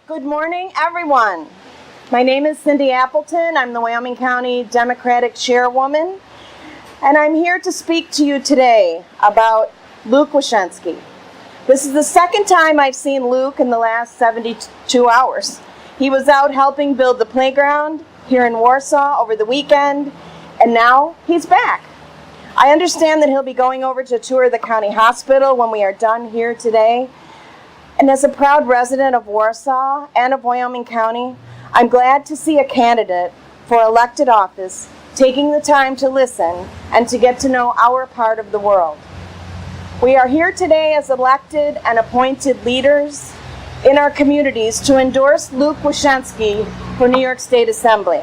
Good morning, everyone. My name is Cindy Appleton. I'm the Wyoming County Democratic Chairwoman, and I'm here to speak to you today about Luke Wyshynski. This is the second time I've seen Luke in the last 72 hours. He was out helping build the playground here in Warsaw over the weekend, and now he's back. I understand that he'll be going over to tour the county hospital when we are done here today. And as a proud resident of Warsaw and of Wyoming County, I'm glad to see a candidate for elected office taking the time to listen and to get to know our part of the world. We are here today as elected and appointed leaders in our communities to endorse Luke Wyshynski for New York State Assembly.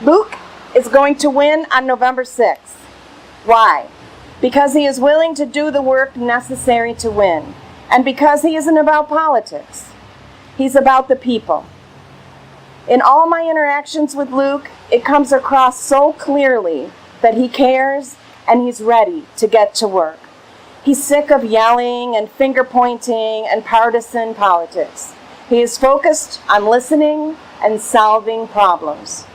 Luke is going to win on November 6th. Why? Because he is willing to do the work necessary to win, and because he isn't about politics. He's about the people. In all my interactions with Luke, it comes across so clearly that he cares and he's ready to get to work. He's sick of yelling and finger pointing and partisan politics. He is focused on listening and solving problems.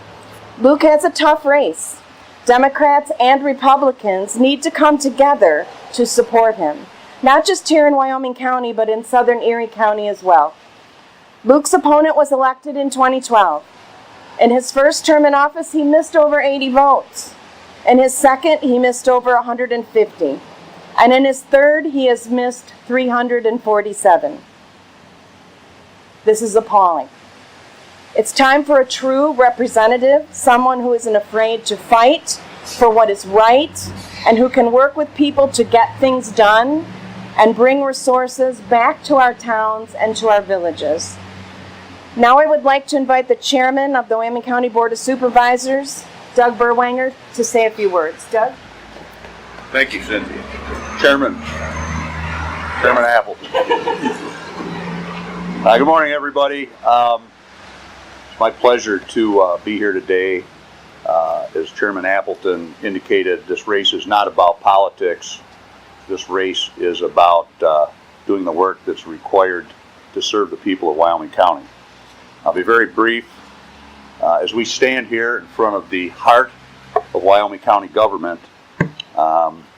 Luke has a tough race. Democrats and Republicans need to come together to support him, not just here in Wyoming County, but in southern Erie County as well. Luke's opponent was elected in 2012. In his first term in office, he missed over 80 votes. In his second, he missed over 150. And in his third, he has missed 347. This is appalling. It's time for a true representative, someone who isn't afraid to fight for what is right and who can work with people to get things done and bring resources back to our towns and to our villages. Now I would like to invite the chairman of the Wyoming County Board of Supervisors, Doug Berwanger, to say a few words. Doug? Thank you, Cindy. Chairman Appleton. Good morning, everybody. It's my pleasure to be here today. As Chairman Appleton indicated, this race is not about politics. This race is about doing the work that's required to serve the people of Wyoming County. I'll be very brief. As we stand here in front of the heart of Wyoming County government,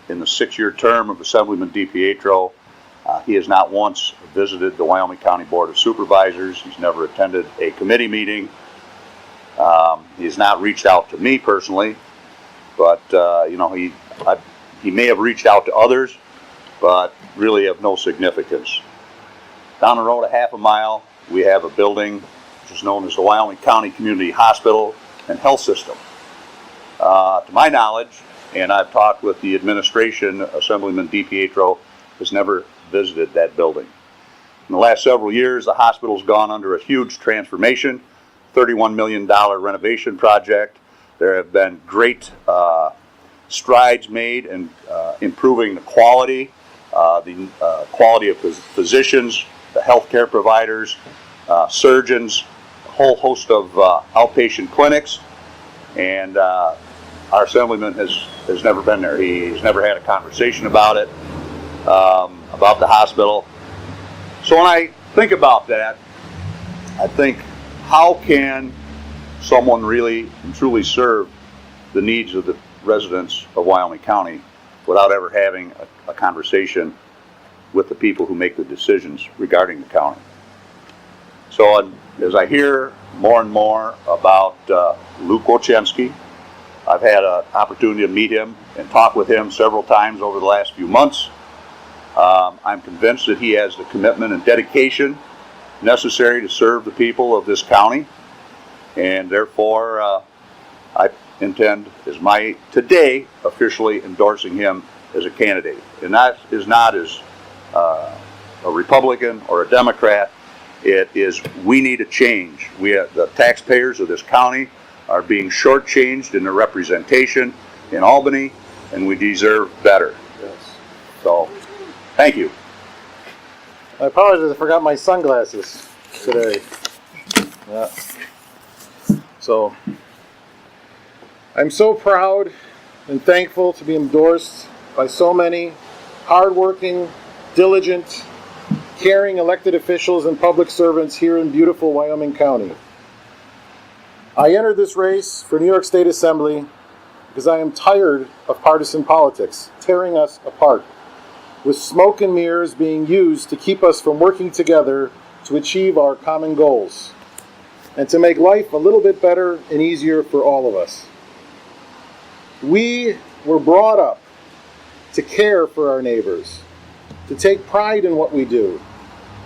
in the 6-year term of Assemblyman DiPietro, he has not once visited the Wyoming County Board of Supervisors. He's never attended a committee meeting. He has not reached out to me personally, but he may have reached out to others, but really of no significance. Down the road a half a mile, we have a building which is known as the Wyoming County Community Hospital and Health System. To my knowledge, and I've talked with the administration, Assemblyman DiPietro has never visited that building. In the last several years, the hospital's gone under a huge transformation, $31 million renovation project. There have been great strides made in improving the quality of physicians, the healthcare providers, surgeons, a whole host of outpatient clinics, and our Assemblyman has never been there. He's never had a conversation about it, about the hospital. So when I think about that, I think, how can someone really and truly serve the needs of the residents of Wyoming County without ever having a conversation with the people who make the decisions regarding the county? So as I hear more and more about Luke Wyshynski, I've had an opportunity to meet him and talk with him several times over the last few months. I'm convinced that he has the commitment and dedication necessary to serve the people of this county, and therefore I intend today officially endorsing him as a candidate. And that is not as a Republican or a Democrat. It is, we need a change. The taxpayers of this county are being shortchanged in their representation in Albany, and we deserve better. Yes. So, thank you. I apologize, I forgot my sunglasses today. Yeah. So, I'm so proud and thankful to be endorsed by so many hardworking, diligent caring elected officials and public servants here in beautiful Wyoming County. I entered this race for New York State Assembly because I am tired of partisan politics tearing us apart, with smoke and mirrors being used to keep us from working together to achieve our common goals, and to make life a little bit better and easier for all of us. We were brought up to care for our neighbors, to take pride in what we do,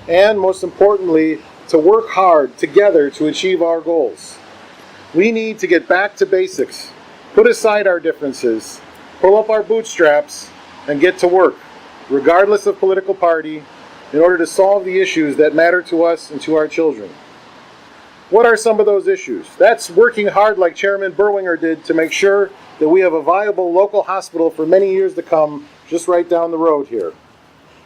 and most importantly, to work hard together to achieve our goals. We need to get back to basics, put aside our differences, pull up our bootstraps, and get to work, regardless of political party, in order to solve the issues that matter to us and to our children. What are some of those issues? That's working hard like Chairman Berwinger did to make sure that we have a viable local hospital for many years to come just right down the road here.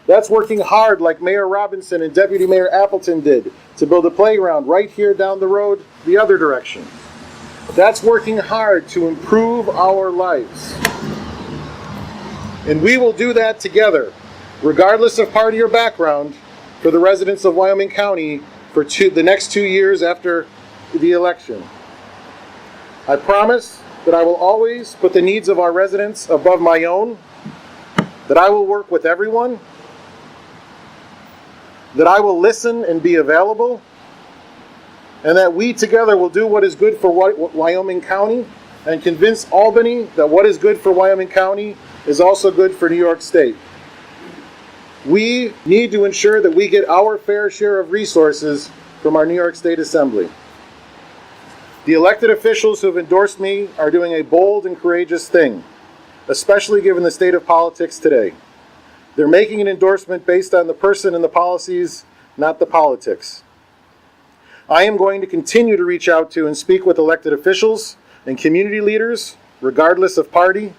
That's working hard like Mayor Robinson and Deputy Mayor Appleton did to build a playground right here down the road the other direction. That's working hard to improve our lives. And we will do that together, regardless of party or background, for the residents of Wyoming County for the next 2 years after the election. I promise that I will always put the needs of our residents above my own, that I will work with everyone, that I will listen and be available, and that we together will do what is good for Wyoming County and convince Albany that what is good for Wyoming County is also good for New York State. We need to ensure that we get our fair share of resources from our New York State Assembly. The elected officials who have endorsed me are doing a bold and courageous thing, especially given the state of politics today. They're making an endorsement based on the person and the policies, not the politics. I am going to continue to reach out to and speak with elected officials and community leaders, regardless of party,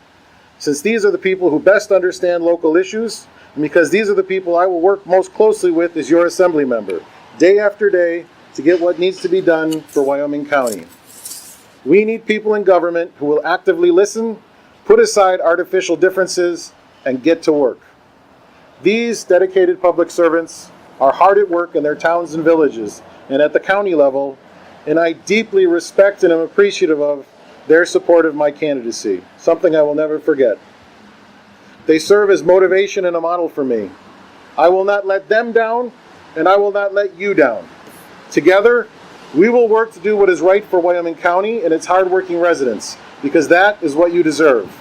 since these are the people who best understand local issues, and because these are the people I will work most closely with as your assembly member, day after day, to get what needs to be done for Wyoming County. We need people in government who will actively listen, put aside artificial differences, and get to work. These dedicated public servants are hard at work in their towns and villages and at the county level, and I deeply respect and am appreciative of their support of my candidacy, something I will never forget. They serve as motivation and a model for me. I will not let them down, and I will not let you down. Together, we will work to do what is right for Wyoming County and its hardworking residents, because that is what you deserve.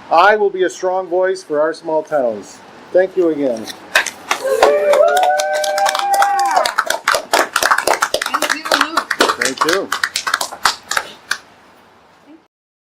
I will be a strong voice for our small towns. Thank you again. Thank you.